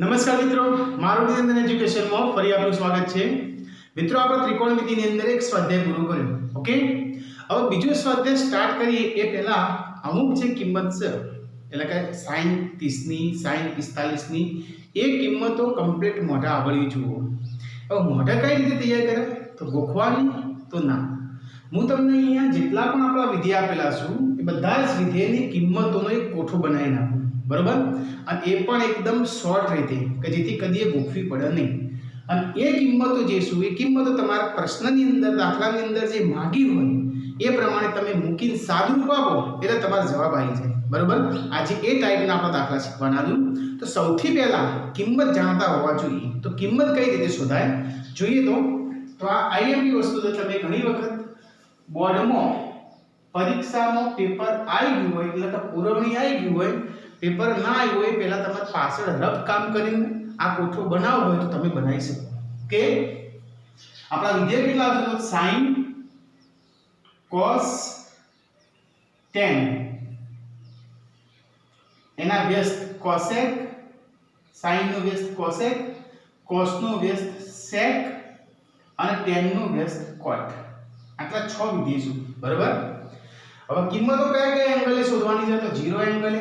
નમસ્કાર મિત્રો, મારું નિરંજન એજ્યુકેશનમાં ફરી આપનું સ્વાગત છે। મિત્રો, આપણે ત્રિકોણમિતિની અંદર એક સ્વાધ્યાય પૂરો કર્યો। ઓકે, હવે બીજો સ્વાધ્યાય સ્ટાર્ટ કરીએ એ પહેલા અમુક જે કિંમત છે એટલે કે sin 30 ની sin 45 ની એ કિંમતો કમ્પ્લીટ મોઢા આવડવી જુઓ। હવે મોઢા કઈ રીતે તૈયાર કરે તો ગોખવાની તો ના, હું તમને અહીંયા જેટલા પણ આપણા વિધેય આપેલા છું એ બધા જ વિધેયની કિંમતોનો એક કોઠો બનાવી નાખું, બરોબર। અને એ પણ એકદમ શોર્ટ રીતે કે જેથી કદી ગોખવી પડે નહીં। અને એ કિંમતો જે શું એ કિંમતો તમારા પ્રશ્નની અંદર દાખલાની અંદર જે માંગી હોય એ પ્રમાણે તમે મૂકીને સાદુરૂપ આપો એટલે તમારો જવાબ આવી જાય, બરોબર। આજે એ ટાઈપના આપણા દાખલા શીખવાના છું। તો સૌથી પહેલા કિંમત જાણતા હોવા જોઈએ। તો કિંમત કઈ રીતે શોધાય જોઈએ તો આ આઈએમપી વસ્તુ તો તમે ઘણી વખત બોર્ડમાં પરીક્ષામાં પેપર આવી ગયું હોય એટલે કે પુરવણી આવી ગયું હોય, પેપર ના આવ્યું હોય પહેલા તમે પાછળ રફ કામ કરીને આ કોઠો બનાવવો હોય તો તમે બનાવી શકો। કે આપણા વિધેય કેટલા છે તો sin cos tan એના વ્યસ્ત cosec, sin નો વ્યસ્ત cosec, cos નો વ્યસ્ત sec અને tan નો વ્યસ્ત cot। આટલા 6 વિધેય છે, બરાબર। હવે કિંમતો કયા કયા એંગલે શોધવાની છે તો 0 એંગલે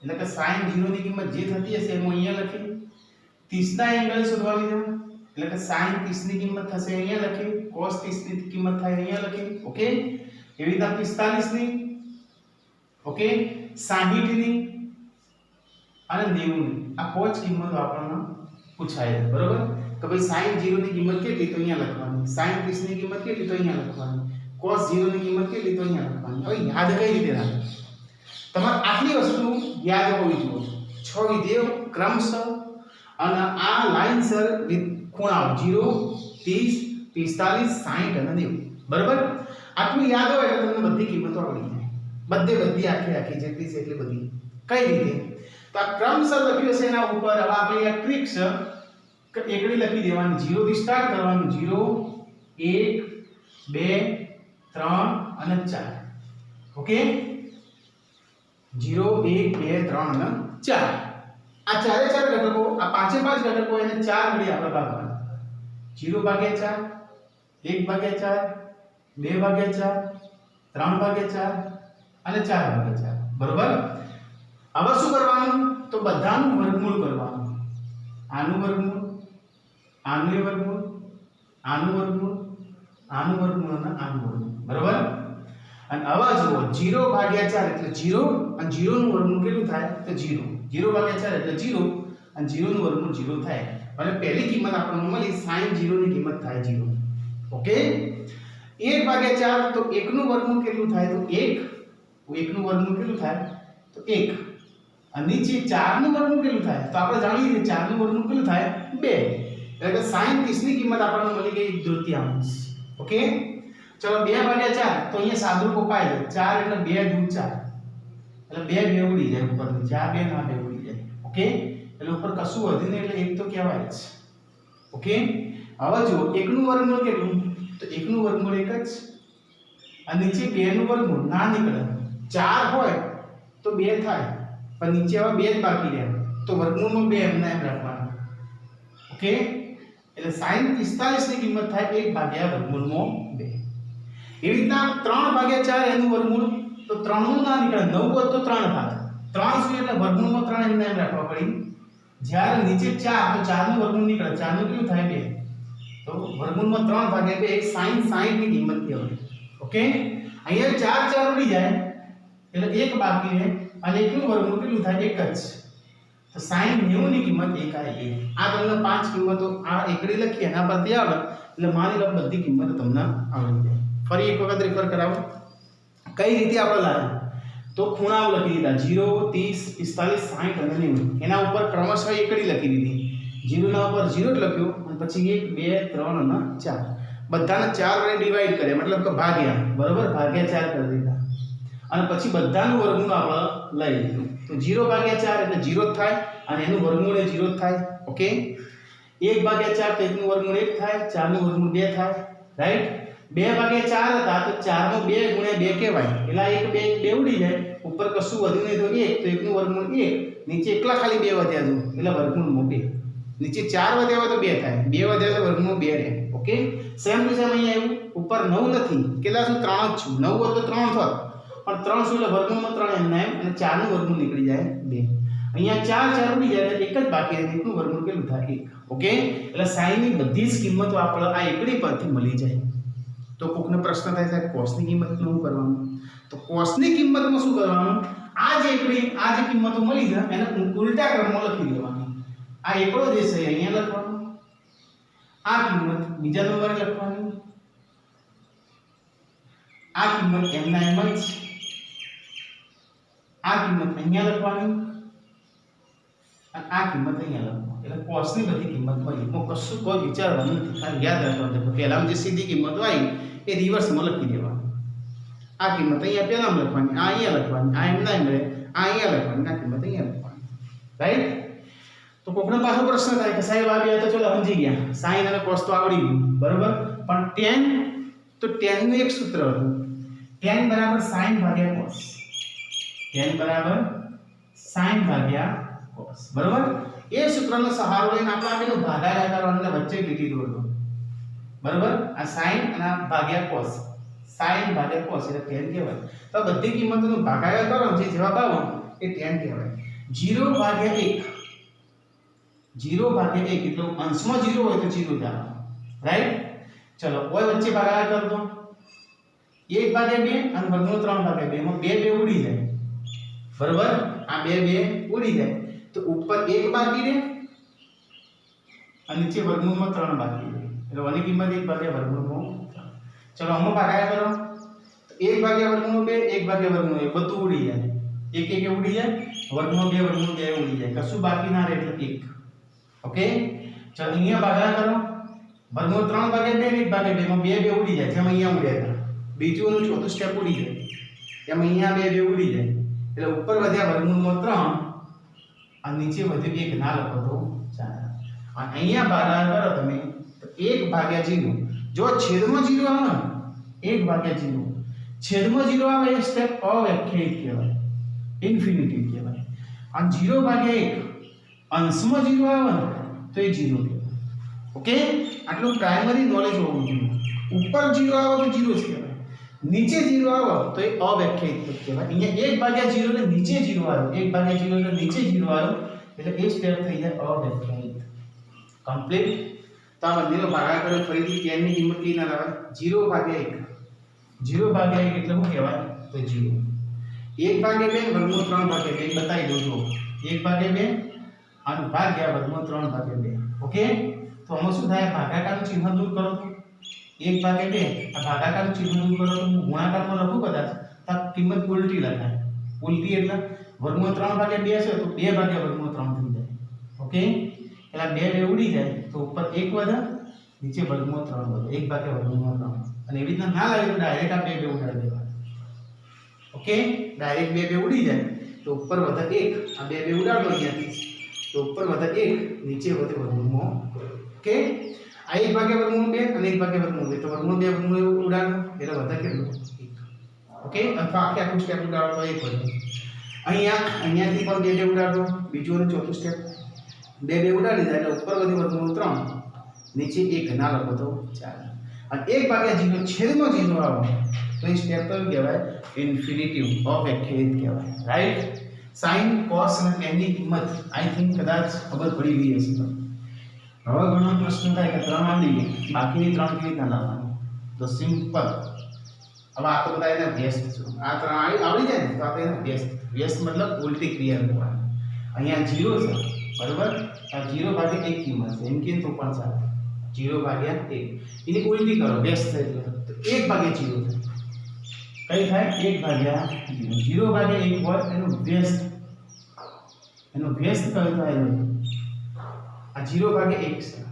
એટલે કે sin 0 ની કિંમત જે થતી હશે એમ અહીંયા લખી। 30 ના એંગલ શોધવાની છે એટલે કે sin 30 ની કિંમત થશે અહીંયા લખી, cos 30 ની કિંમત થાય અહીંયા લખી, ઓકે। એવી રીતે 45 ની, ઓકે, 60 ની અને 90 ની આ પાંચ કિંમતો આપણને પૂછાય છે, બરોબર। તો ભાઈ sin 0 ની કિંમત કેટલી તો અહીંયા લખવાની, sin 30 ની કિંમત કેટલી તો અહીંયા લખવાની, cos 0 ની કિંમત કેટલી તો અહીંયા લખવાની। હવે યાદ કઈ રીતે રાખવું તમારે આટલી વસ્તુ યાદ હોવી જોઈએ। 6 વિધેયો ક્રમશઃ અને આ લાઈનસર ખૂણાઓ 0, 30, 45, 60 અને 90, બરાબર। આટલું યાદ હોય એટલે તમને બધી કિંમતો આવડી જાય, બધી આખી જેટલી છે એટલી બધી। કઈ રીતે તો આ ક્રમશઃ લખ્યું છે એના ઉપર હવે આપણે એક ટ્રિક છે કે એકડી લખી દેવાની, 0 થી સ્ટાર્ટ કરવાનું, 0, 1, 2, 3 અને 4, ઓકે। 0, 1, 2, 3 અને 4 આ ચારે ચાર ઘટકો, આ પાંચે પાંચ ઘટકો એને 4 વડે આપણે ભાગવાના। 0 ભાગ્યા 4, 1 ભાગ્યા 4, 2 ભાગ્યા 4, 3 ભાગ્યા 4 અને 4 ભાગ્યા 4, બરોબર। હવે શું કરવાનું તો બધાનું વર્ગમૂળ કરવાનું, આનું વર્ગમૂળ, આનું વર્ગમૂળ, આનું વર્ગમૂળ, આનું વર્ગમૂળ અને આનું વર્ગમૂળ, બરોબર। અને હવે જુઓ 0 ભાગ્યા 4 એટલે 0 અને 0 નું વર્ગમૂળ કેટલું થાય તો 0, 0 ભાગ્યા 4 એટલે 0 અને 0 નું વર્ગમૂળ 0 થાય। એટલે પહેલી કિંમત આપણને મળી sin 0 ની કિંમત થાય 0, ઓકે। 1 ભાગ્યા 4 તો 1 નું વર્ગમૂળ કેટલું થાય તો 1, 1 નું વર્ગમૂળ કેટલું થાય તો 1 અને નીચે 4 નું વર્ગમૂળ કેટલું થાય તો આપણે જાણીએ કે 4 નું વર્ગમૂળ કેટલું થાય 2, એટલે કે sin 30 ની કિંમત આપણને મળી ગઈ 1/2, ઓકે। चलो 2 भाग्या 4 तो અહીંયા સાદુરૂપ અપાય છે 4 એટલે 2 દૂ 4 એટલે 2 ઉડી જાય ઉપર નીચે, આ 2 ના 2 ઉડી જાય, ઓકે। એટલે ઉપર કશું વધે નહીં એટલે 1 તો કહેવાય જ, ઓકે। હવે જુઓ 1 નું વર્ગમૂળ કેટલું તો 1 નું વર્ગમૂળ 1 જ અને નીચે 2 નું વર્ગમૂળ ના નીકળે, 4 હોય તો 2 થાય પણ નીચે હવે 2 જ બાકી રહે તો વર્ગમૂળમાં 2 એમના એમ રાખવાના, ઓકે। એટલે sin 45 ની કિંમત થાય 1 ભાગ્યા વર્ગમૂળમાં 2। એવી રીતના 3 ભાગ્યા 4 એનું વર્ગમૂળ તો 3 નું ના નીકળે, 9 હોત તો 3 થાત, 3 શું એટલે વર્ગમૂળમાં 3 એમને એમ રાખવા પડી। જ્યારે નીચે 4 તો 4 નું વર્ગમૂળ નીકળે, 4 નું કેટલું થાય 2 તો વર્ગમૂળમાં 3 ભાગ્યા 2 sin 60 ની કિંમત કહેવાય, ઓકે। અહીંયા 4 4 ઉડી જાય એટલે 1 બાકી રહે અને 1 નું વર્ગમૂળ કેટલું થાય 1 જ, તો sin 90 ની કિંમત 1 આવી। આ તમને પાંચ કિંમતો આ એકડી લખી એના પરથી આવે એટલે માની લો બધી કિંમતો તમને આવડી જાય। ફરી એક વખત રિફર કરાવો કઈ રીતે આપણે લાવ્યા તો ખૂણાઓ લખી દીધા 0, 30, 45, 60 અને 90, એના ઉપર ક્રમશઃ એકડી લખી દીધી, 0 ના ઉપર 0 જ લખ્યો અને પછી 1, 2, 3 અને 4 બધાને 4 વડે ડિવાઈડ કર્યા મતલબ કે ભાગ્યા, બરોબર, ભાગ્યા 4 કરી દીધા અને પછી બધાનું વર્ગમૂળ આપણે લઈ લીધું તો 0 ભાગ્યા 4 એટલે 0 જ થાય અને એનું વર્ગમૂળ એ 0 જ થાય, ઓકે। 1 ભાગ્યા 4 તો 1 નું વર્ગમૂળ 1 થાય, 4 નું વર્ગમૂળ 2 થાય, રાઈટ। 2 ભાગ્યા 4 હતા તો 4 નો 2 ગુણ્યા 2 કહેવાય એટલે 1 2 ઉડી જાય ઉપર કશું વધ્યું નહીં તો 1 તો 1 નું વર્ગમૂળ 1 નીચે એકલા ખાલી 2 વધ્યા છે એટલે વર્ગમૂળ 2 નીચે 4 વધ્યા હોય તો 2 થાય 2 વધ્યા તો વર્ગમૂળ 2 રહે ઓકે સેમ ટુ સેમ અહીંયા આવ્યું ઉપર 9 નથી કેટલા છું 3 જ છું 9 હોય તો 3 થાત પણ 3 શું એટલે વર્ગમૂળમાં 3 એમ ના એમ અને 4 નું વર્ગમૂળ નીકળી જાય 2 અહીંયા 4 ઉડી જાય એટલે એક જ બાકી રહે 1 નું વર્ગમૂળ કેટલું થાય 1 ઓકે એટલે sin ની બધી જ કિંમતો આપણે આ એકડી પરથી મળી જાય તો કોકનો પ્રશ્ન થાય સાહેબ cos ની કિંમતનું શું કરવાનું તો cos ની કિંમતમાં શું કરવાનું આ જે કિંમતો મળી છે એને ઉલટા ક્રમમાં લખી દેવાની આ એકડો જે છે અહીંયા લખવાનું આ કિંમત બીજા નંબરે લખવાની આ કિંમત m ના m જ આ કિંમત અહીંયા લખવાની અને આ કિંમત અહીંયા લખવાની એટલે cos ની બધી કિંમત મળી એમાં કશું કોઈ વિચારવાનું નથી ખાલી યાદ રાખવાનું છે પહેલામાં જે સીધી કિંમત આવી એ રિવર્સમાં લખી દેવાની આ કિંમત અહીંયા પહેલામાં લખવાની આ અહીંયા લખવાની આ એમ ના એમ રહે આ અહીંયા લખવાની આ કિંમત અહીંયા લખવાની રાઈટ તો કોકનો પાછો પ્રશ્ન થાય કે સાહેબ આ બે તો ચલો સમજી ગયા sin અને cos તો આવડી ગયું બરોબર પણ tan તો tan નું એક સૂત્ર હતું tan બરાબર sin ભાગ્યા cos tan બરાબર sin ભાગ્યા cos બરોબર એ સૂત્રનો સહારો લઈને આપણે આનો ભાગાકાર કરવાનો વચ્ચે લીટી દોરજો બરોબર આ sin અને ભાગ્યા cos sin ભાગ્યા cos એટલે tan કહેવાય તો બધી કિંમતોનો ભાગાકાર કરો જે જવાબ આવે એ tan કહેવાય 0 ભાગ્યા 1 0 ભાગ્યા 1 એટલે અંશમાં 0 હોય તો 0 જ આવે રાઈટ ચલો ઓય વચ્ચે ભાગાકાર કર દો 1 ભાગ્યા 2 અને વર્ગમૂળ 3 ભાગ્યા 2 માં 2 ઉડી જાય બરોબર આ 2 ઉડી જાય તો ઉપર 1 બાકી રહે અને નીચે વર્ગમૂળમાં 3 બાકી રહે એટલે ઓની કિંમત 1 ભાગ્યા વર્ગમૂળ 3 ચલો આમાં ભાગાકાર કરો તો 1 ભાગ્યા વર્ગમૂળ 2 1 ભાગ્યા વર્ગમૂળ 1 બધું ઉડી જાય 1 ઉડી જાય વર્ગમૂળ 2 વર્ગમૂળ 2 ઉડી જાય કશું બાકી ના રહે એટલે 1 ઓકે ચલો અહીંયા ભાગાકાર કરો વર્ગમૂળ 3 ભાગ્યા 2 1 ભાગ્યા 2 માં 2 ઉડી જાય જેમ અહીંયા ઉડ્યા હતા બીજું અને ચોથું સ્ટેપ ઉડી જાય એમ અહીંયા 2 ઉડી જાય એટલે ઉપર વધ્યા વર્ગમૂળમાં 3 અને નીચે વધ્યું 1 ના લખો તો ચાલે અને અહીંયા ભાગાકાર કરો તમે તો 1 ભાગ્યા 0 જો છેદમાં 0 આવે ને 1 ભાગ્યા 0 છેદમાં 0 આવે એ સ્ટેપ અવ્યાખ્યાયિત કહેવાય ઇન્ફિનિટિવ કહેવાય અને 0 ભાગ્યા 1 અંશમાં 0 આવે ને તો એ 0 કહેવાય ઓકે આટલું પ્રાઇમરી નોલેજ હોવું જોઈએ ઉપર 0 આવે તો 0 જ કહેવાય નીચે 0 આવે તો એ અવ્યાખ્યાયિત પદ કહેવાય અહીંયા 1 ભાગ્યા 0 ને નીચે 0 આવ્યો 1 ભાગ્યા 0 એટલે નીચે 0 આવ્યો એટલે એ સ્ટેપ થઈ જાય અવ્યાખ્યાયિત કમ્પ્લીટ તો આ બંનેનો ભાગાકાર કર્યો ફરીથી tan ની કિંમત કઈ ના લાવે 0 ભાગ્યા 1 0 ભાગ્યા 1 એટલે શું કહેવાય તો 0 1 ભાગ્યા 2 વર્ગમૂળ 3 ભાગ્યા 2 બતાવી દો જો 1 ભાગ્યા 2 અને ભાગ્યા વર્ગમૂળ 3 ભાગ્યા 2 ઓકે તો આમાં શું થાય ભાગાકારનું ચિહ્ન દૂર કરો 1 ભાગ્યા 2 આ ભાગાકારનું ચિહ્ન દૂર કરો તો ગુણાકારમાં લખું કદાચ તો કિંમત ઉલટી લખાય ઉલટી એટલે વર્ગમૂળ 3 ભાગ્યા 2 છે તો 2 ભાગ્યા વર્ગમૂળ 3 થઈ જાય ઓકે એટલે 2 ઉડી જાય તો ઉપર 1 વધે નીચે વર્ગમૂળ 3 વધે 1 ભાગ્યા વર્ગમૂળ 3 અને એવી રીતના ના લાગે તો ડાયરેક્ટ આ 2 ઉડાડી દેવા ઓકે ડાયરેક્ટ 2 ઉડી જાય તો ઉપર વધે 1 આ 2 ઉડાડો અહીંયાથી તો ઉપર વધે 1 નીચે વધે વર્ગમૂળ ઓકે આ 1 ભાગ્યા વર્ગમૂળ 2 અને 1 ભાગ્યા વર્ગમૂળ 2 તો વર્ગમૂળ 2 વર્ગમૂળ ઉડાડો એટલે વધે કેટલું 1 ઓકે અથવા આખું સ્ટેપ ઉડાડો તો 1 વધે અહીંયાથી પણ 2 ઉડાડો બીજું અને ચોથું સ્ટેપ 2 ઉડાડી જાય એટલે ઉપર વધી વર્ગમૂળ 3 નીચે 1 ના લખો તો ચાલે અને 1 ભાગ્યા 0 છેદમાં 0 આવે તો એ સ્ટેપ તો કહેવાય ઇન્ફિનિટિવ અવ્યાખ્યાયિત કહેવાય રાઈટ sin cos અને tan ની કિંમત આઈ થિંક કદાચ ખબર પડી ગઈ હશે હવે ઘણો પ્રશ્ન થાય કે 3 આવડી ગઈ બાકીની 3 કેવી રીતના લાવવાની તો સિમ્પલ હવે આ તો બધા એના વ્યસ્ત છે આ 3 આવડી જાય ને તો આપણે એના વ્યસ્ત મતલબ ઉલટી ક્રિયા કરવાની અહીંયા 0 છે બરોબર આ 0 ભાગ્યા 1 કિંમત છે એમ કે તો પણ ચાલે 0 ભાગ્યા 1 એની ઉલટી કરો વ્યસ્ત થાય તો 1 ભાગ્યા 0 થાય કઈ થાય 1 ભાગ્યા 0 0 ભાગ્યા 1 હોય એનું વ્યસ્ત કયું થાય આ 0 ભાગ્યા 1 છે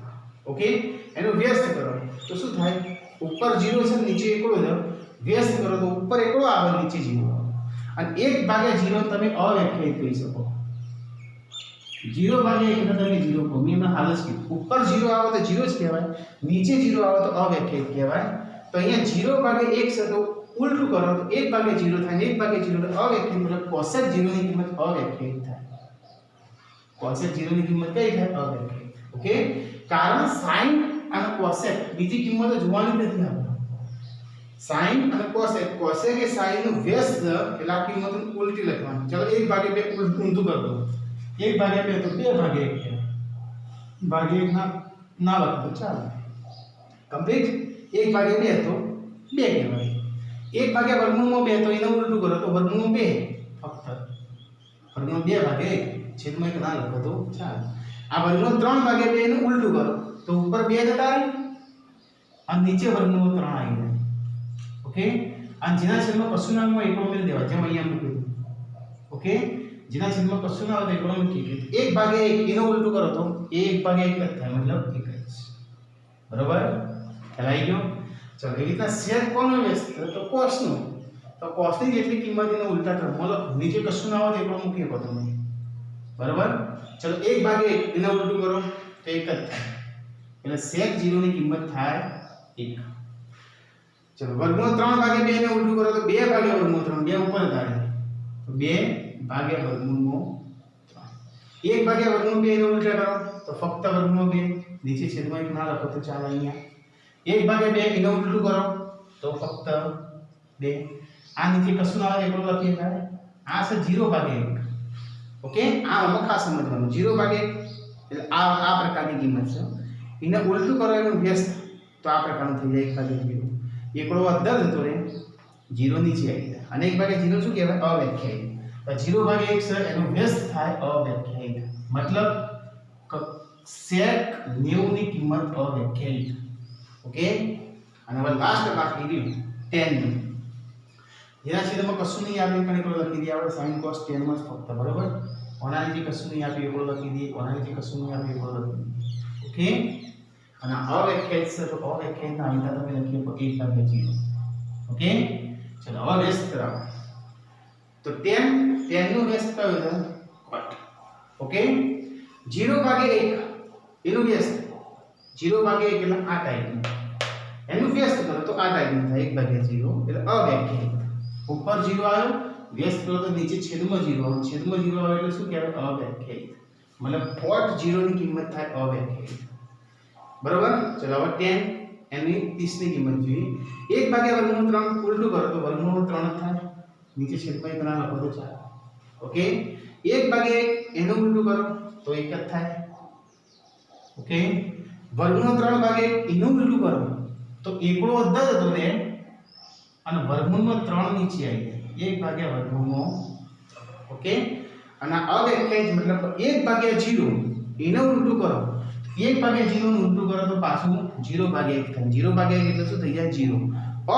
ઓકે એનું વ્યસ્ત કરો તો શું થાય ઉપર 0 છે નીચે એકડો છે વ્યસ્ત કરો તો ઉપર એકડો આવે નીચે 0 આવે અને 1 ભાગ્યા 0 તમે અવ્યાખ્યાયિત કરી શકો 0 ભાગ્યા 1 તમે 0 કહો મેં હાલ જ કીધું ઉપર 0 આવે તો 0 જ કહેવાય નીચે 0 આવે તો અવ્યાખ્યાયિત કહેવાય તો અહીંયા 0 ભાગ્યા 1 છે તો उल्टू करो तो 1/0 થાય, 1/0 એટલે અવ્યાખ્યાયિત, मतलब cosec 0 ની કિંમત અવ્યાખ્યાયિત થાય. cosec 0 ની કિંમત કઈ થાય? અવ્યાખ્યાયિત. ઓકે, કારણ sin અને cosec બીજી કિંમતો જોવાની નથી આપણે. sin અને cosec, cosec એ sin નું વ્યસ્ત એટલે આ કિંમત ઉલટી લખવાની. ચલો 1/2 ઊંધું કર દો. 1/2 તો 2/1 છે. ભાગ્ય 1 ના લખો ચાલો. કમ્પ્લીટ. 1/2 તો 2 કહેવાય. 1/2 તો એને ઉલટું કરો તો વર્ગમૂળ 2 ફક્ત. વર્ગમૂળ 2/1 છેદમાં 1 ના લખો તો ચાલે. આ વર્ગમૂળ 3/2 એને ઉલટું કરો તો ઉપર 2 જતા રહે અને નીચે વર્ગમૂળ 3 આવી જાય. ઓકે, અને જેના છેદમાં કશું ના હોય એકડો ઉમેરી દેવા, જેમ અહીંયા મૂક્યું. ઓકે, જેના છેદમાં કશું ના હોય તો એકડો મૂકી દે. 1/1 એને ઉલટું કરો તો 1/1 જ થાય, મતલબ 1 જ. બરોબર, ખ્યાલ આવી ગયો? चलो ये कितना शेयर कौन व्यस्त तो cos नो, तो cos ની જેટલી કિંમત એને ઉલટા ક્રમમાં લખો. નીચે કશું ના હોય તો એકડો મૂકી શકો તમે. બરાબર, ચલો 1/1 એને ઉલટું કરો તો 1 જ થાય, એટલે sec 0 ની કિંમત થાય 1. ચલો વર્ગમૂળ 3/2 એને ઉલટું કરો તો 2/3, 2 ઉપર કાઢે તો 2/3. 1/2 એને ઉલટા કરો તો ફક્ત વર્ગમૂળ 2, નીચે છેદમાં 1 ના લખો તો ચાલે. અહીંયા 1/2 એને ઉલટું કરો તો ફક્ત 2. આ નીચે કશું ના આવે એકડો લખીએ ત્યારે આ છે 0/1. ઓકે, આ આમાં ખાસ સમજવાનું. 0/1 એટલે આ પ્રકારની કિંમત છે. એને ઉલટું કરો એનું વ્યસ્ત તો આ પ્રકારનું થઈ જાય 1/0. એકડો અંદર જતો રહે, 0 નીચે આવી જાય. અને 1/0 શું કહેવાય? અવ્યાખ્યાયિત. તો 0/1 છે એનું વ્યસ્ત થાય અવ્યાખ્યાયિત, મતલબ sec 90 ની કિંમત અવ્યાખ્યાયિત. ओके, અને હવે લાસ્ટ બાકી રહ્યું tan નું. જેના છેદમાં કશું નહીં આપે પણ એકડો લખી દઈએ આપણે sin cos tan માં ફક્ત. બરોબર, ઓના નીચે કશું નહીં આપે એકડો લખી દઈએ, ઓના નીચે કશું નહીં આપે એકડો લખી દઈએ. ઓકે, અને અવ્યાખ્યાયિત છે તો અવ્યાખ્યાયિત ના આંતર તમે લખીએ તો 1/0. ઓકે, ચલો હવે વ્યસ્ત કરાવો. તો tan નું વ્યસ્ત કયો છે? cot. ઓકે, 0/1 એનું વ્યસ્ત 0/1 એટલે આ ટાઈપનું. એનું વ્યસ્ત કરો તો આ ટાઈપનું થાય 1/0 એટલે અવ્યાખ્યાયિત. ઉપર 0 આવ્યો, વ્યસ્ત કરો તો નીચે છેદમાં 0 આવે. છેદમાં 0 આવે એટલે શું કહેવાય? અવ્યાખ્યાયિત. મતલબ cot 0 ની કિંમત થાય અવ્યાખ્યાયિત. બરોબર, ચલો હવે tan એની 30 ની કિંમત જોઈએ. 1/3 ઉલટું કરો તો વર્ગમૂળ 3 જ થાય, નીચે છેદમાં 1 ના લખો તો ચાલે. ઓકે, 1/1 એનું ઉલટું કરો તો 1 જ થાય. ઓકે, વર્ગમૂળ 3/1 એનું ઉલટું કરો તો એકડો અડધા જતો રહે અને વર્ગમૂળમાં 3 નીચે આવી જાય. 1/3. ઓકે, અને અવ્યાખ્યાયિત મતલબ 1/0 એનું ઉલટું કરો. 1/0 નું ઉલટું કરો તો પાછું 0/1 થાય. 0/1 એટલે શું થઈ જાય? 0.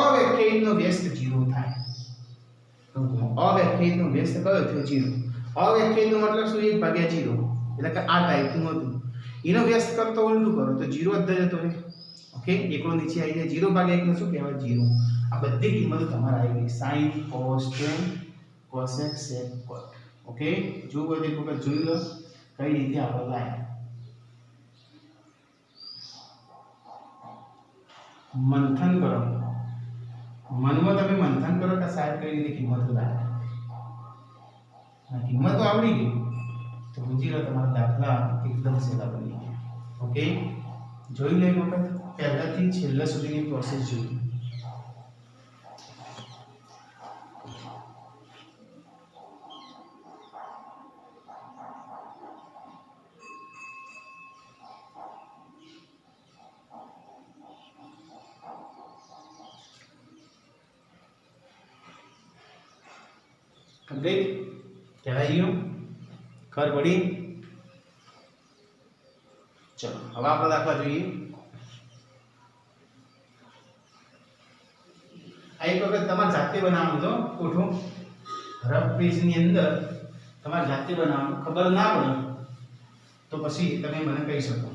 અવ્યાખ્યાયિત નો વ્યસ્ત 0 થાય. તો અવ્યાખ્યાયિત નો વ્યસ્ત કયો થયો? 0. અવ્યાખ્યાયિત નો મતલબ શું? 1/0 એટલે કે આ ટાઈપનું હતું. એનો વ્યસ્ત કરતો ઉલટું કરો તો 0 અડધા જતો રહે. ઓકે, એકડો નીચે આવી જાય. 0/1 ને શું કહેવાય? 0. આ બધી કિંમતો તમારે આવી ગઈ. sin cos tan cosec sec cot. Okay, જો કોઈ એક વખત જોઈ લો કઈ રીતે આપણે લાયા. મંથન કરો, મનમાં તમે મંથન કરો કે સાહેબ કઈ રીતે કિંમતો લાયા. આ કિંમતો આવડી ગઈ તો સમજી લો તમારા દાખલા એકદમ સહેલા બની ગયા. ઓકે, જોઈ લે વખત પહેલાથી છેલ્લા સુધીની પ્રોસેસ જોઈ. કમ્પ્લીટ કહેવાય ગયું? ખબર પડી? ચલો હવે આપણે દાખલા જોઈએ. આ એક વખત તમારે જાતે બનાવવાનું તો કોઠો રફ પેજની અંદર તમારે જાતે બનાવવાનું. ખબર ના પડે તો પછી તમે મને કહી શકો.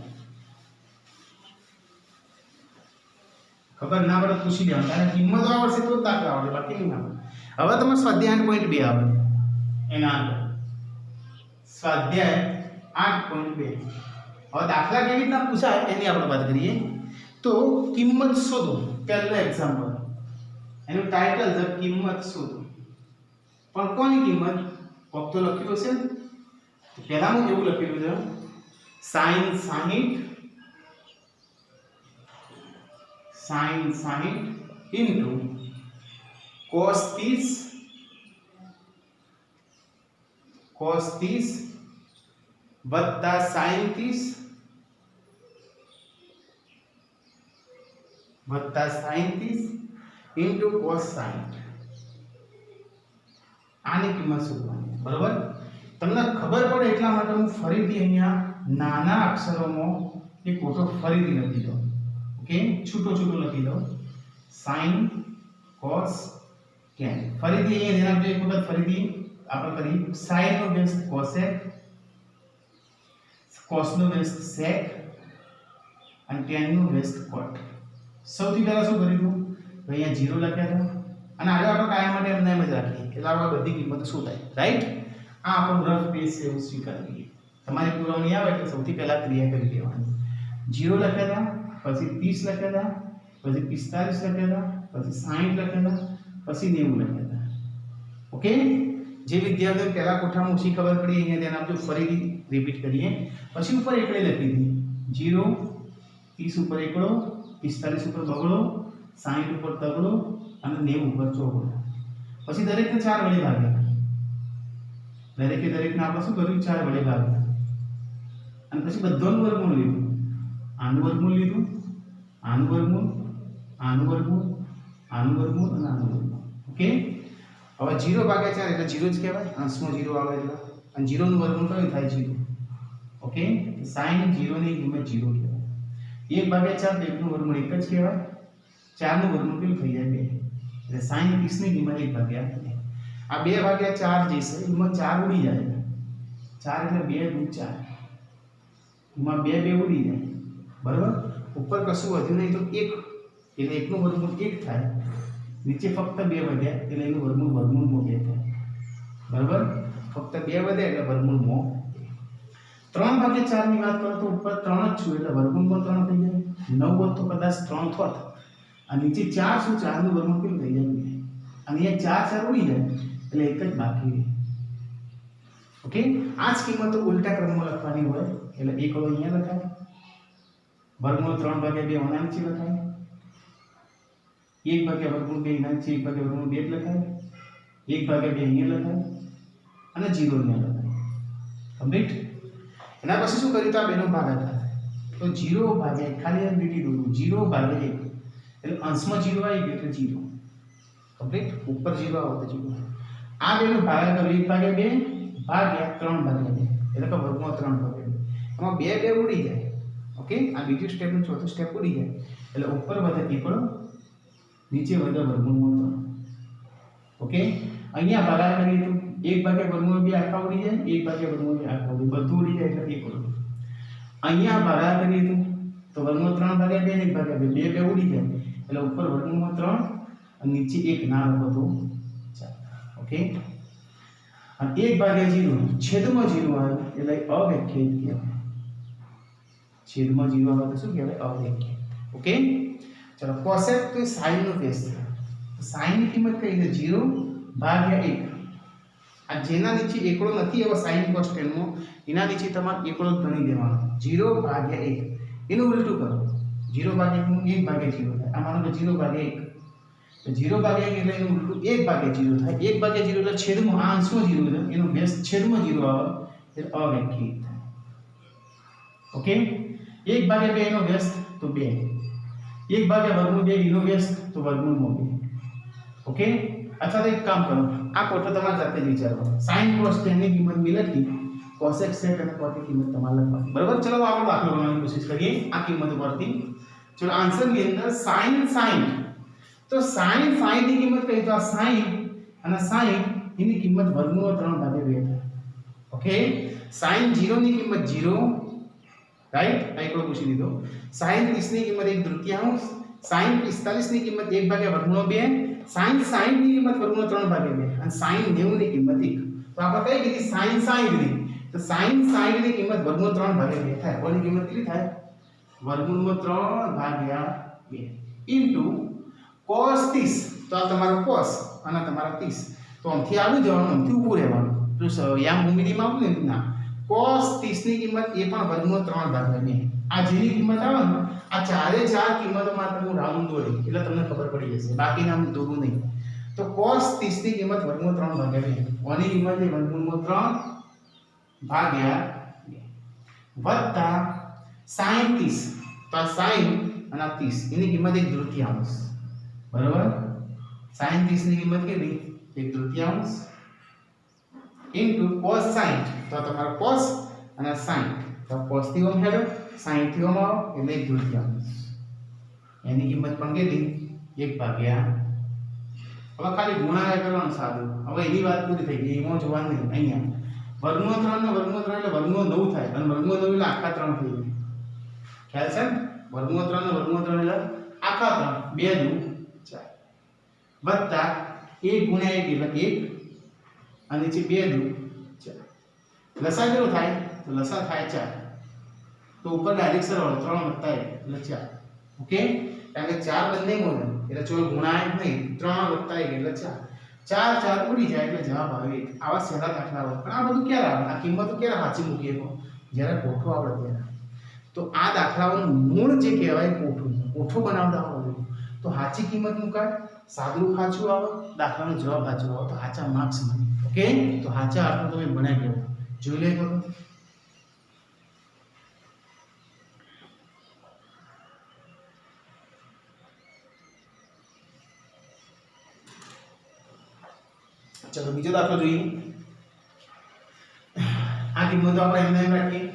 ખબર ના પડે પૂછી દેવાનું, કારણ કિંમતો આવડશે તો જ દાખલા આવડે, બાકી નહીં આવડે. હવે તમારે સ્વાધ્યાય 8.2 આવે એના આગળ સ્વાધ્યાય 8.2. હવે દાખલા કેવી રીતના પૂછાય એની આપણે વાત કરીએ. તો કિંમત શોધો. પહેલો એક્ઝામ્પલ એનું ટાઇટલ છે કિંમત શોધો, પણ કોની કિંમત? કોક તો લખ્યું હશે ને. પહેલામાં એવું લખેલું છે sin 60 into cos 30 વત્તા sin 30 વત્તા sin 30 into cos 60. આની કિંમત શોધવાની, બરાબર? તમને ખબર પડે એટલા માટે હું ફરીથી અહીંયા નાના અક્ષરોમાં એક કોટો ફરીથી લખી દઉં. ઓકે, છૂટો લખી દઉં. sin cos tan. ફરીથી અહીંયા ધ્યાન આપજો, એક વખત ફરીથી આપણે કરીએ. sin નો બેઝ cosec, cos નો બેઝ sec અને tan નો બેઝ cot. સૌથી પહેલા શું કર્યું? અહીંયા 0 લખ્યા હતા અને આગળ આપણે કાયમ માટે એમને એમ જ રાખીએ એટલે આપણે બધી કિંમતો શું થાય, રાઈટ? આ આપણો રફ બેઝ છે એવું સ્વીકારીએ. તમારી પુરવણી આવે એટલે સૌથી પહેલા ક્રિયા કરી લેવાની. 0 લખ્યા હતા, પછી 30 લખ્યા હતા, પછી 45 લખ્યા હતા, પછી 60 લખ્યા હતા, પછી 90 લખ્યા હતા. ઓકે, જે વિદ્યાર્થીઓ પહેલા કોઠામાં ઓછી ખબર પડી અહીંયા ધ્યાન આપજો, ફરીથી રિપીટ કરીએ. પછી ઉપર એકડે લખી દીધી 0, 30 ઉપર એકડો, 45 ઉપર બગડો, 60 ઉપર તગડો અને 90 ઉપર ચોગડો. પછી દરેકને 4 વડે ભાગ્યા. દરેકને આપણે શું કર્યું? 4 વડે ભાગ્યા. અને પછી બધાનું વર્ગમૂળ લીધું. આનું વર્ગમૂળ લીધું, આનું વર્ગમૂળ, આનું વર્ગમૂળ, આનું વર્ગમૂળ અને આનું વર્ગમૂળ. ઓકે, હવે 0 ભાગ્યા 4 એટલે 0 જ કહેવાય. અંશમાં 0 આવે એટલે. અને 0 નું વર્ગમૂળ કયું થાય? 0. ઓકે, sin 0 ની કિંમત 0 કહેવાય. 1 ભાગ્યા 4 તો 1 નું વર્ગમૂળ 1 જ કહેવાય. 4 નું વર્ગમૂળ કેટલું થઈ જાય? 2. એટલે sin 30 ની કિંમત 1 ભાગ્યા 2. આ 2 ભાગ્યા 4 જે છે એમાં 4 ઉડી જાય. 4 એટલે 2 દુ 4. એમાં 2 ઉડી જાય, બરાબર? ઉપર કશું વધ્યું નહીં તો 1 એટલે 1 નું વર્ગમૂળ 1 થાય. નીચે ફક્ત 2 વધ્યા એટલે એનું વર્ગમૂળમાં 2 થાય, બરાબર? ફક્ત 2 વધે એટલે વર્ગમૂળમાં 3 ભાગ્યા 4 ની વાત કરો તો ઉપર 3 જ છું એટલે વર્ગમૂળમાં 3 થઈ જાય. 9 હોત તો કદાચ 3 થોત. અને નીચે 4 શું? 4 નું વર્ગમૂળ કેટલું થઈ જાય? અને અહીંયા 4 ઉડી જાય એટલે એક જ બાકી રહે. ઓકે, આ જ કિંમતો ઉલટા ક્રમમાં લખવાની હોય એટલે એક વાળો અહીંયા લખાય, વર્ગમૂળ 3 ભાગ્યા 2 આના નીચે લખાય, 1 ભાગ્યા વર્ગમૂળ 2 આના નીચે, 1 ભાગ્યા વર્ગમૂળ 2 લખાય, 1 ભાગ્યા 2 અહીંયા લખાય અને 0 અહીંયા લખાય. કમ્પ્લીટ. એના પછી શું કર્યું? તો આ બેનો ભાગાકાર. તો 0 ભાગ્યા ખાલી આ લીટી દોરું, 0 ભાગ્યા 1 એટલે અંશમાં 0 આવી ગયું એટલે 0. કમ્પ્લીટ. ઉપર 0 આવે તો 0. આ બેનો ભાગાકાર 1 ભાગ્યા 2 ભાગ્યા 3 ભાગ્યા 2 એટલે કે વર્ગમૂળ 3 ભાગ્યા 2. એમાં 2 ઉડી જાય. ઓકે, આ બીજું સ્ટેપ નું ચોથું સ્ટેપ ઉડી જાય એટલે ઉપર વધે એકડો, નીચે વધે વર્ગમૂળ 3. ઓકે, અહીંયા ભાગાકાર કરીએ તો 1 ભાગ્યા વર્ગમૂળ 2 આખા ઉડી જાય, 1 ભાગ્યા વર્ગમૂળ 2 આખા ઉડી, બધું ઉડી જાય એટલે એકડો. અહીંયા ભાગાકાર કરીએ તો વર્ગમૂળ 3 ભાગ્યા 2 ને 1 ભાગ્યા 2, 2 ઉડી જાય એટલે ઉપર વર્ગમૂળ 3 અને નીચે 1 ના લખો તો 4. ઓકે, અને 1 ભાગ્યા 0 છેદમાં 0 આવે એટલે અવ્યાખ્યાયિત કહેવાય. છેદમાં 0 આવે તો શું કહેવાય? અવ્યાખ્યાયિત. ઓકે, ચલો cosec તો sin નો કેસ છે. sin ની કિંમત કઈ છે? 0 ભાગ્યા 1. આ જેના નીચે એકડો નથી એવા sin cos tan માં એના નીચે તમારે એકડો ગણી દેવાનો. 0 ભાગ્યા 1 એનું ઉલટું કરો. 0 ભાગ્યા 1 ભાગ્યા 0 થાય. આ માનો કે 0 ભાગ્યા 1 તો 0 ભાગ્યા 1 એટલે એનું ઉલટું 1 ભાગ્યા 0 થાય. 1 ભાગ્યા 0 એટલે છેદમાં આ અંશમાં 0 છે એનો બેઝ છેદમાં 0 આવે એટલે અવ્યાખ્યાયિત થાય. ઓકે, 1 ભાગ્યા 2 એનો બેઝ તો 2, 1 ભાગ્યા વર્ગમૂળ 2 એનો બેઝ તો વર્ગમૂળ 2. ઓકે, અથવા તો એક કામ કરો, આ કોઠો તમારે જાતે જ વિચારવાનો. sin cos tan ની કિંમત મી લખી, cosec sec અને cot ની કિંમત તમારે લખવાની. બરાબર? ચલો આપણે દાખલો ગણવાની કોશિશ કરીએ આ કિંમત પરથી. ચલો આન્સર ની અંદર sin 60 તો sin 60 ની કિંમત કઈ? તો આ sin અને sin એની કિંમત વર્ગમૂળ 3 ભાગ્યા 2 થાય. ઓકે, sin 0 ની કિંમત 0, રાઈટ? આ એકડો પૂછી દીધો. sin 30 ની કિંમત 1/3, sin 45 ની કિંમત 1 ભાગ્યા વર્ગમૂળ 2, sin 60 ની કિંમત વર્ગમૂળ 3 ભાગ્યા 2 અને sin 90 ની કિંમત 1. તો આપણે કઈ કીધી? sin 60 ની. તો sin 60 ની કિંમત વર્ગમૂળ 3 ભાગ્યા 2 થાય. કોની કિંમત કેટલી થાય? વર્ગમૂળ 3 ભાગ્યા 2 ઇન્ટુ cos 30 તો આ તમારો cos અને તમારા 30 તો આમથી આવી જવાનું આમથી ઊભું રહેવાનું તો યામ ભૂમિતિમાં આવું ને ના cos 30 ની કિંમત એ પણ વર્ગમૂળ 3 ભાગ્યા 2 આ જેની કિંમત આવે ને આ ચારે ચાર કિંમતોમાં તમે રાઉન્ડ દોરી એટલે તમને ખબર પડી જશે બાકી નામ દોરું નહીં તો cos 30 ની કિંમત વર્ગમૂળ 3 ભાગ્યા 2 ઓની કિંમત એ વર્ગમૂળ 3 ભાગ્યા 2 વત્તા sin 30 તો sin અને 30 એની કિંમત 1/3 બરાબર sin 30 ની કિંમત કેટલી 1/3 into cos 60 તો તમારો cos અને sin તો cos થી ઓમ હેડો sin થી ઓમ આવો એટલે 1/3 એની કિંમત પણ કેટલી 1/2 હવે ખાલી ગુણાકાર કરવાનું સાદું હવે એની વાત પૂરી થઈ ગઈ એમાં જોવાનું નહીં અહીંયા વર્ગમૂળ 3 ને વર્ગમૂળ 3 એટલે વર્ગમૂળ 9 થાય અને વર્ગમૂળ 9 એટલે આખા 3 થઈ જાય ખ્યાલ છે વર્ગમૂળ 3 ને વર્ગમૂળ 3 એટલે આખા 3 2 દુ 4 વત્તા 1 ગુણ્યા 1 એટલે 1 અને નીચે 2 દુ 4 લસા કેટલો થાય તો લસા થાય 4 તો ઉપર ડાયરેક્ટ સરવાળો 3 વત્તા 1 એટલે 4 ઓકે કારણ કે 4 બંને મળે એટલે ચોલ ગુણાય નહીં 3 વત્તા 1 એટલે 4 4 4 ઉડી જાય એટલે જવાબ આવે 1 આવા સહેલા દાખલાઓ પણ આ બધું ક્યારે આવે આ કિંમતો ક્યારે સાચી મૂકીએ તો જ્યારે કોઠો આવડે ત્યારે તો આ દાખલાઓનું મૂળ જે કહેવાય કોઠો બનાવતા આવડે તો સાચી કિંમત મુકાય સાદું સાચું આવે દાખલાનો જવાબ સાચો આવે તો સાચા માર્ક્સ મળે ઓકે તો સાચા અર્થો તમે બનાવી લેવો જોઈ લે તો चलो बीजो दाखलो જોઈએ આ કિંમતો આપણે એમને એમ રાખીએ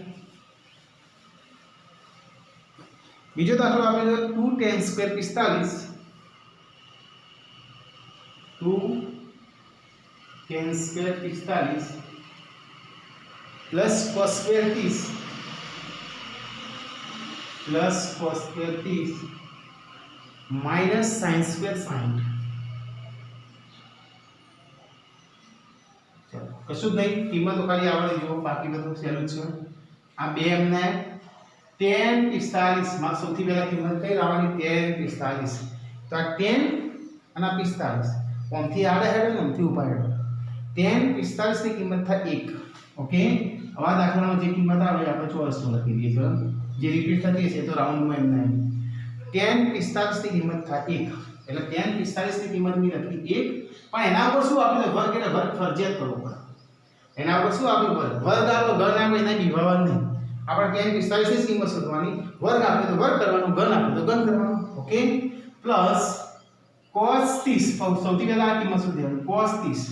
બીજો દાખલો આપણે જો 2 tan square 45 2 tan square 45 plus cos square 30 plus cos square 30 minus sin square 60 કશું જ નહીં કિંમતો ખાલી આવડે જો બાકી બધું સહેલું છે આ બે એમને tan 45 માં સૌથી પહેલા કિંમત કઈ લાવવાની tan 45 તો આ tan અને 45 ઓમથી આડે હેડે ને ઓમથી ઉપર હેડે tan 45 ની કિંમત થાય 1 ઓકે હવે દાખલામાં જે કિંમત આવે આપણે ચોરસમાં લખી દઈએ ચલો જે રિપીટ થતી હશે તો રાઉન્ડમાં એમને tan 45 ની કિંમત થાય 1 એટલે tan 45 ની કિંમત મી લખી 1 પણ એના ઉપર શું આપણે વર્ગ એટલે વર્ગ ફરજિયાત કરવો પડે એના ઉપર શું આપવું પડે વર્ગ આપો ઘન આપો એને નિભાવવાનું નહીં આપણે tan 45 ની કિંમત શોધવાની વર્ગ આપે તો વર્ગ કરવાનું ઘન આપે તો ઘન કરવાનું ઓકે પ્લસ cos 30 સૌથી પહેલા આ કિંમત શોધવાની cos 30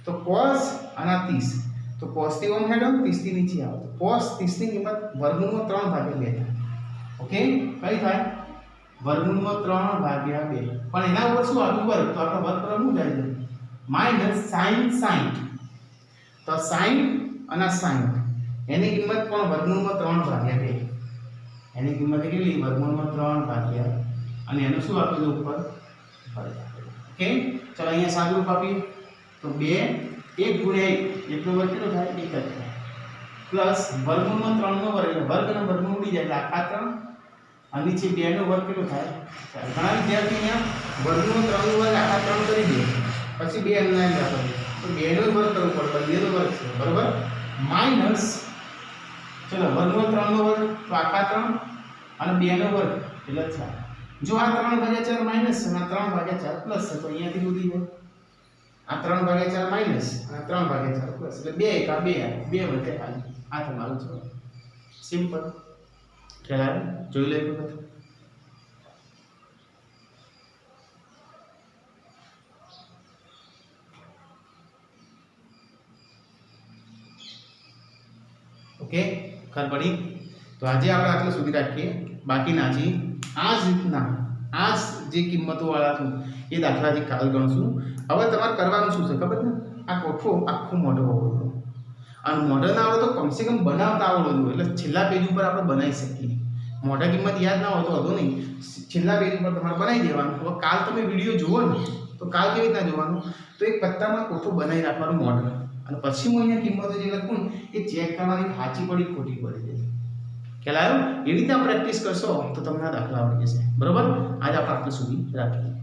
તો cos અને 30 તો cos થી ઓમ હેડો 30 થી નીચે આવે તો cos 30 ની કિંમત વર્ગમૂળ 3 ભાગ્યા 2 થાય ઓકે કઈ થાય વર્ગમૂળ 3 ભાગ્યા 2 પણ એના ઉપર શું આવ્યું વર્ગ તો આપણે વર્ગ કરવાનું જાય છે માઈનસ sin 60 તો sin અને 60 એની કિંમત પણ વર્ગમૂળ 3 ભાગ્યા 2 એની કિંમત કેટલી વર્ગમૂળ 3 ભાગ્યા અને એનું શું આપેલું ઉપર વર્ગ ઓકે ચલો અહીંયા સાદુરૂપ આપીએ તો 2 1 ગુણ્યા 1 એટલો વર્ગ કેટલો થાય 1 જ થાય પ્લસ વર્ગમૂળ 3 નો વર્ગ વર્ગ અને વર્ગમૂળ ઉડી જાય એટલે આખા 3 અને નીચે 2 નો વર્ગ કેટલો થાય ઘણા વિદ્યાર્થી અહીંયા વર્ગમૂળ 3 નો વર્ગ આખા 3 કરી દે પછી 2 એમને એમ રાખો તો 2 નો વર્ગ કરવો પડે 2 નો વર્ગ છે બરાબર માઈનસ ચલો વર્ગમૂળ 3 નો વર્ગ તો આખા 3 અને 2 નો વર્ગ એટલે 4 જો આ 3/4 માઈનસ અને 3/4 પ્લસ છે તો અહીંયાથી ઉડી જાય આ 3/4 માઈનસ અને 3/4 પ્લસ એટલે 2 એકા 2 વધે ખાલી આ તમારું જવાબ સિમ્પલ ખ્યાલ આવે જોઈ લે બધું ओके खबर पड़ी तो आज આપણે આટલું સુધી રાખીએ બાકીના જે આ જ રીતના આ જે કિંમતો વાળા છું એ દાખલા જે કાલ ગણશું હવે તમારે કરવાનું શું છે ખબર છે આ કોઠો આખો મોઢો હોવો જોઈએ અને મોઢો ના આવડે તો કમસે કમ બનાવતા આવડવું જોઈએ એટલે છેલ્લા પેજ ઉપર આપણે બનાવી શકીએ મોઢા કિંમત યાદ ના હોય તો વધુ નહીં છેલ્લા પેજ ઉપર તમારે બનાવી દેવાનું હવે કાલ તમે વિડીયો જુઓ ને તો કાલ કેવી રીતના જોવાનું તો એક પત્તામાં કોઠો બનાવી રાખવાનું મોઢા અને પછી હું અહીંયા કિંમતો જે લખું એ ચેક કરવાની સાચી પડી ખોટી પડી જાય ખ્યાલ આવ્યો એવી રીતે પ્રેક્ટિસ કરશો તો તમને દાખલા આવડી જશે બરોબર આજ આપણે આટલું સુધી રાખીએ